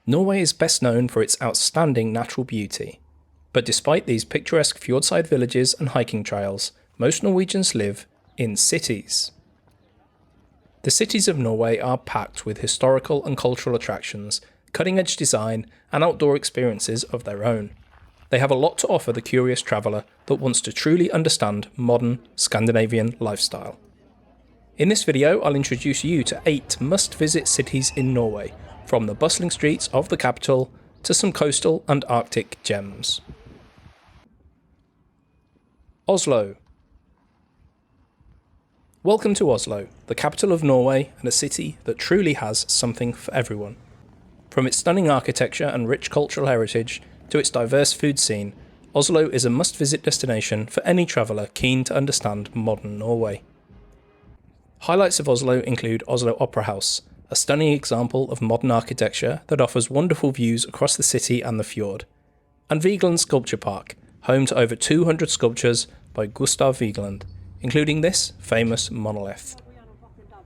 Norway is best known for its outstanding natural beauty. But despite these picturesque fjordside villages and hiking trails, most Norwegians live in cities. The cities of Norway are packed with historical and cultural attractions, cutting-edge design, and outdoor experiences of their own. They have a lot to offer the curious traveller that wants to truly understand modern Scandinavian lifestyle. In this video, I'll introduce you to 8 must-visit cities in Norway, from the bustling streets of the capital to some coastal and Arctic gems. Oslo. Welcome to Oslo, the capital of Norway and a city that truly has something for everyone. From its stunning architecture and rich cultural heritage to its diverse food scene, Oslo is a must-visit destination for any traveller keen to understand modern Norway. Highlights of Oslo include Oslo Opera House, a stunning example of modern architecture that offers wonderful views across the city and the fjord, and Vigeland Sculpture Park, home to over 200 sculptures by Gustav Vigeland, including this famous monolith.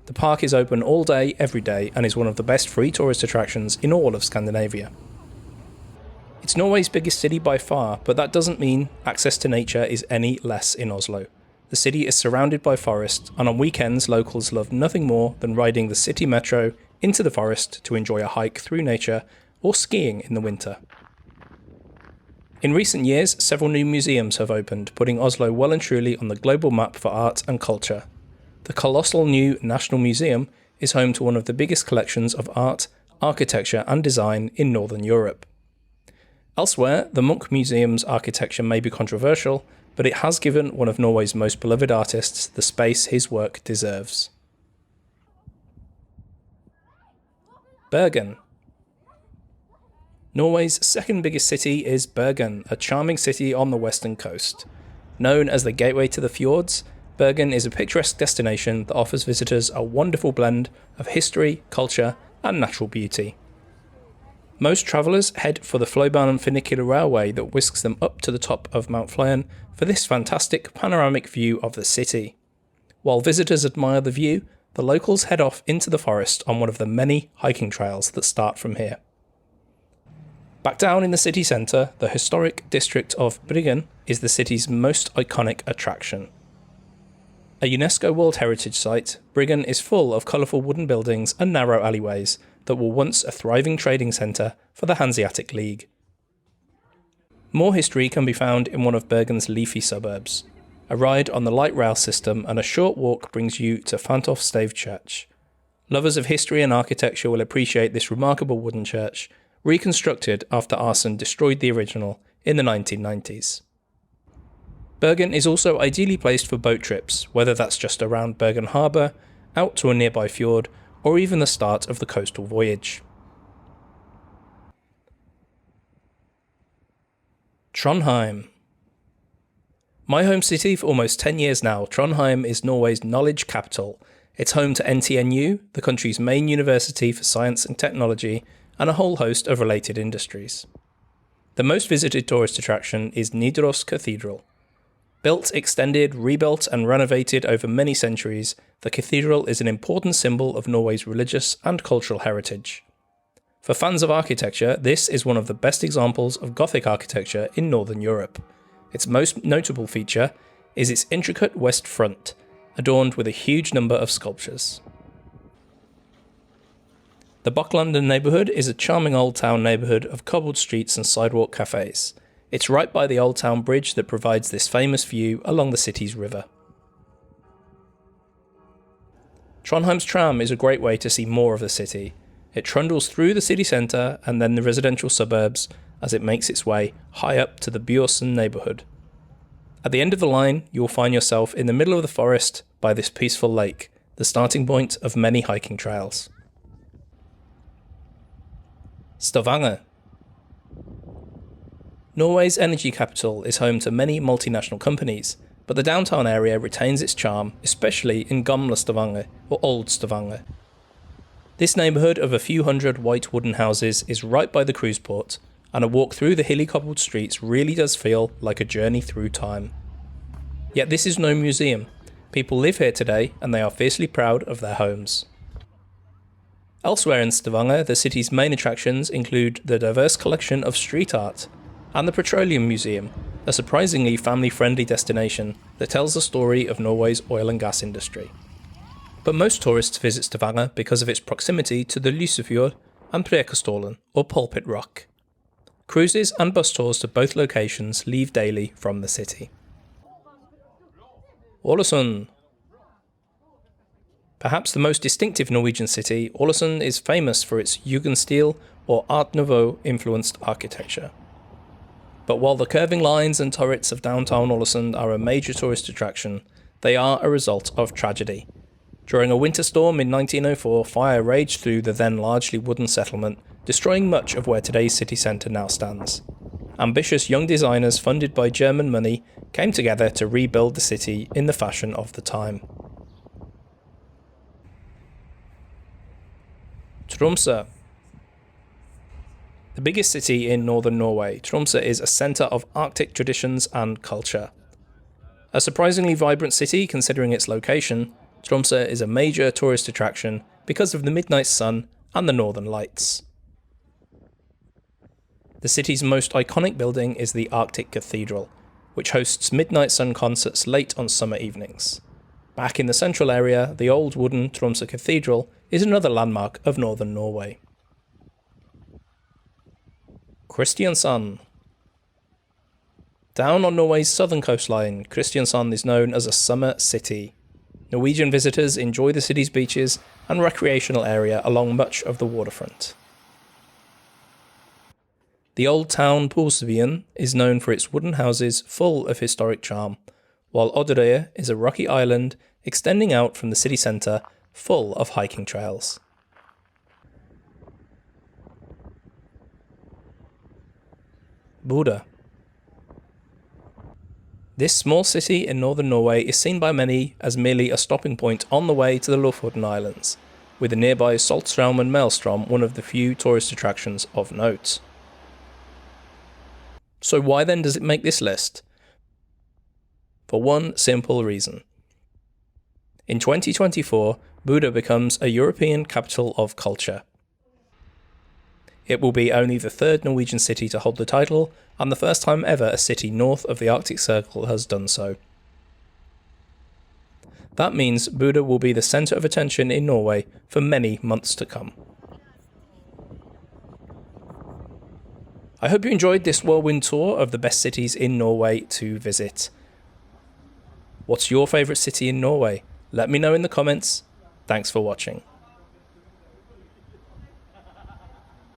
The park is open all day, every day, and is one of the best free tourist attractions in all of Scandinavia. It's Norway's biggest city by far, but that doesn't mean access to nature is any less in Oslo. The city is surrounded by forest, and on weekends locals love nothing more than riding the city metro into the forest to enjoy a hike through nature or skiing in the winter. In recent years, several new museums have opened, putting Oslo well and truly on the global map for art and culture. The colossal new National Museum is home to one of the biggest collections of art, architecture and design in Northern Europe. Elsewhere, the Munch Museum's architecture may be controversial, but it has given one of Norway's most beloved artists the space his work deserves. Bergen. Norway's second biggest city is Bergen, a charming city on the western coast. Known as the gateway to the fjords, Bergen is a picturesque destination that offers visitors a wonderful blend of history, culture, and natural beauty. Most travellers head for the Flybanen funicular railway that whisks them up to the top of Mount Flyen for this fantastic panoramic view of the city. While visitors admire the view, the locals head off into the forest on one of the many hiking trails that start from here. Back down in the city centre, the historic district of Bergen is the city's most iconic attraction. A UNESCO World Heritage Site, Bergen is full of colourful wooden buildings and narrow alleyways that were once a thriving trading centre for the Hanseatic League. More history can be found in one of Bergen's leafy suburbs. A ride on the light rail system and a short walk brings you to Fantofstave Church. Lovers of history and architecture will appreciate this remarkable wooden church, reconstructed after arson destroyed the original in the 1990s. Bergen is also ideally placed for boat trips, whether that's just around Bergen Harbour, out to a nearby fjord, or even the start of the coastal voyage. Trondheim. My home city for almost 10 years now, Trondheim is Norway's knowledge capital. It's home to NTNU, the country's main university for science and technology, and a whole host of related industries. The most visited tourist attraction is Nidaros Cathedral. Built, extended, rebuilt and renovated over many centuries, the cathedral is an important symbol of Norway's religious and cultural heritage. For fans of architecture, this is one of the best examples of Gothic architecture in Northern Europe. Its most notable feature is its intricate west front, adorned with a huge number of sculptures. The Bocklanden neighbourhood is a charming old town neighbourhood of cobbled streets and sidewalk cafes. It's right by the Old Town Bridge that provides this famous view along the city's river. Trondheim's tram is a great way to see more of the city. It trundles through the city centre and then the residential suburbs as it makes its way high up to the Bjørsen neighbourhood. At the end of the line, you will find yourself in the middle of the forest by this peaceful lake, the starting point of many hiking trails. Stavanger. Norway's energy capital is home to many multinational companies, but the downtown area retains its charm, especially in Gamle Stavanger, or Old Stavanger. This neighbourhood of a few hundred white wooden houses is right by the cruise port, and a walk through the hilly cobbled streets really does feel like a journey through time. Yet this is no museum. People live here today, and they are fiercely proud of their homes. Elsewhere in Stavanger, the city's main attractions include the diverse collection of street art and the Petroleum Museum, a surprisingly family-friendly destination that tells the story of Norway's oil and gas industry. But most tourists visit Stavanger because of its proximity to the Lysefjord and Preikestolen, or Pulpit Rock. Cruises and bus tours to both locations leave daily from the city. Alesund. Perhaps the most distinctive Norwegian city, Alesund is famous for its Jugendstil or Art Nouveau influenced architecture. But while the curving lines and turrets of downtown Alesund are a major tourist attraction, they are a result of tragedy. During a winter storm in 1904, fire raged through the then largely wooden settlement, destroying much of where today's city centre now stands. Ambitious young designers funded by German money came together to rebuild the city in the fashion of the time. Tromso. The biggest city in northern Norway, Tromso is a centre of Arctic traditions and culture. A surprisingly vibrant city considering its location, Tromso is a major tourist attraction because of the midnight sun and the northern lights. The city's most iconic building is the Arctic Cathedral, which hosts midnight sun concerts late on summer evenings. Back in the central area, the old wooden Tromso Cathedral is another landmark of northern Norway. Kristiansand. Down on Norway's southern coastline, Kristiansand is known as a summer city. Norwegian visitors enjoy the city's beaches and recreational area along much of the waterfront. The old town Bustling is known for its wooden houses full of historic charm, while Bodo is a rocky island extending out from the city centre full of hiking trails. Bodo. This small city in northern Norway is seen by many as merely a stopping point on the way to the Lofoten Islands, with the nearby Saltstraumen and Maelstrom one of the few tourist attractions of note. So why then does it make this list? For one simple reason. In 2024, Bodo becomes a European capital of culture. It will be only the third Norwegian city to hold the title, and the first time ever a city north of the Arctic Circle has done so. That means Bodo will be the centre of attention in Norway for many months to come. I hope you enjoyed this whirlwind tour of the best cities in Norway to visit. What's your favourite city in Norway? Let me know in the comments. Thanks for watching.